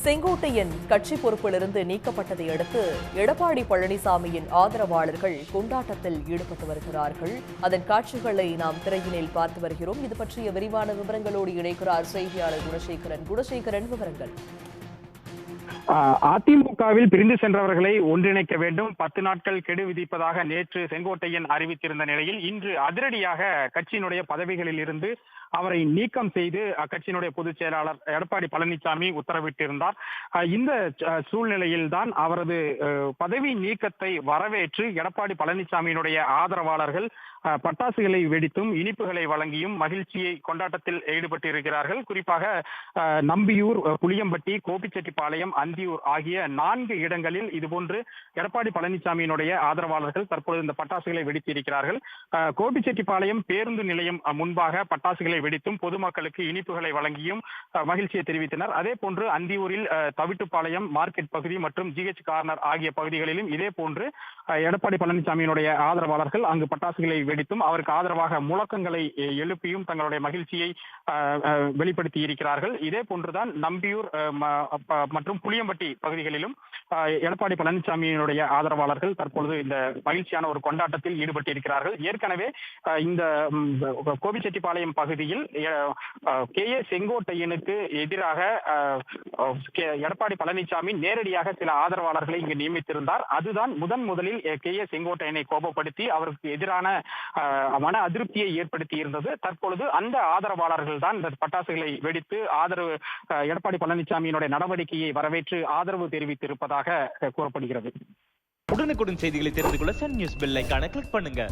செங்கோட்டையன் கட்சி பொறுப்பிலிருந்து நீக்கப்பட்டதை அடுத்து எடப்பாடி பழனிசாமியின் ஆதரவாளர்கள் கொண்டாட்டத்தில் ஈடுபட்டு வருகிறார்கள். அதன் காட்சிகளை நாம் திரையினில் பார்த்து வருகிறோம். இது பற்றிய விரிவான விவரங்களோடு இணைக்கிறார் செய்தியாளர் குணசேகரன். குணசேகரன், விவரங்கள். அதிமுகவில் பிரிந்து சென்றவர்களை ஒன்றிணைக்க வேண்டும், 10 நாட்கள் கெடு விதிப்பதாக நேற்று செங்கோட்டையன் அறிவித்திருந்த நிலையில் இன்று அதிரடியாக கட்சியினுடைய பதவிகளில் இருந்து அவரை நீக்கம் செய்து அக்கட்சியினுடைய பொதுச் செயலாளர் எடப்பாடி பழனிசாமி உத்தரவிட்டிருந்தார். இந்த சூழ்நிலையில்தான் அவரது பதவி நீக்கத்தை வரவேற்று எடப்பாடி பழனிசாமியினுடைய ஆதரவாளர்கள் பட்டாசுகளை வெடித்தும் இனிப்புகளை வழங்கியும் மகிழ்ச்சியை கொண்டாட்டத்தில் ஈடுபட்டிருக்கிறார்கள். குறிப்பாக நம்பியூர், புளியம்பட்டி, கோபிச்செட்டிப்பாளையம், அந்தியூர் ஆகிய 4 இடங்களில் இதுபோன்று எடப்பாடி பழனிசாமியினுடைய ஆதரவாளர்கள் தற்பொழுது இந்த பட்டாசுகளை வெடித்திருக்கிறார்கள். கோபிச்செட்டிப்பாளையம் பேருந்து நிலையம் முன்பாக பட்டாசுகளை வெடித்தும் பொதுமக்களுக்கு இனிப்புகளை வழங்கியும் மகிழ்ச்சியை தெரிவித்தனர். அதே போன்று அந்தியூரில் தவிட்டுப்பாளையம் மார்க்கெட் பகுதி மற்றும் ஜிஹெச் கார்னர் ஆகிய பகுதிகளிலும் இதே போன்று எடப்பாடி பழனிசாமியினுடைய ஆதரவாளர்கள் அங்கு பட்டாசுகளை வெடித்தும் அவருக்கு ஆதரவாக முழக்கங்களை எழுப்பியும் தங்களுடைய மகிழ்ச்சியை வெளிப்படுத்தி இருக்கிறார்கள். இதே போன்றுதான் நம்பியூர் மற்றும் புளியம்பட்டி பகுதிகளிலும் எடப்பாடி பழனிசாமியினுடைய ஆதரவாளர்கள் தற்பொழுது இந்த மகிழ்ச்சியான ஒரு கொண்டாட்டத்தில் ஈடுபட்டிருக்கிறார்கள். ஏற்கனவே இந்த கோபிச்செட்டிப்பாளையம் பகுதியில் கே.ஏ. செங்கோட்டையனுக்கு எதிராக எடப்பாடி பழனிசாமி நேரடியாக சில ஆதரவாளர்களை இங்கு நியமித்திருந்தார். அதுதான் முதலில் கே.ஏ. செங்கோட்டையனை கோபப்படுத்தி அவருக்கு எதிரான மன அதிருப்தியை ஏற்படுத்தி இருந்தது. தற்பொழுது அந்த ஆதரவாளர்கள் தான் இந்த பட்டாசுகளை வெடித்து ஆதரவு எடப்பாடி பழனிசாமியினுடைய நடவடிக்கையை வரவேற்று ஆதரவு தெரிவித்திருப்பதாக கூறப்படுகிறது. உடனுக்குடன் செய்திகளை தெரிந்து கொள்ள சன் நியூஸ் பெல் ஐகானை கிளிக் பண்ணுங்க.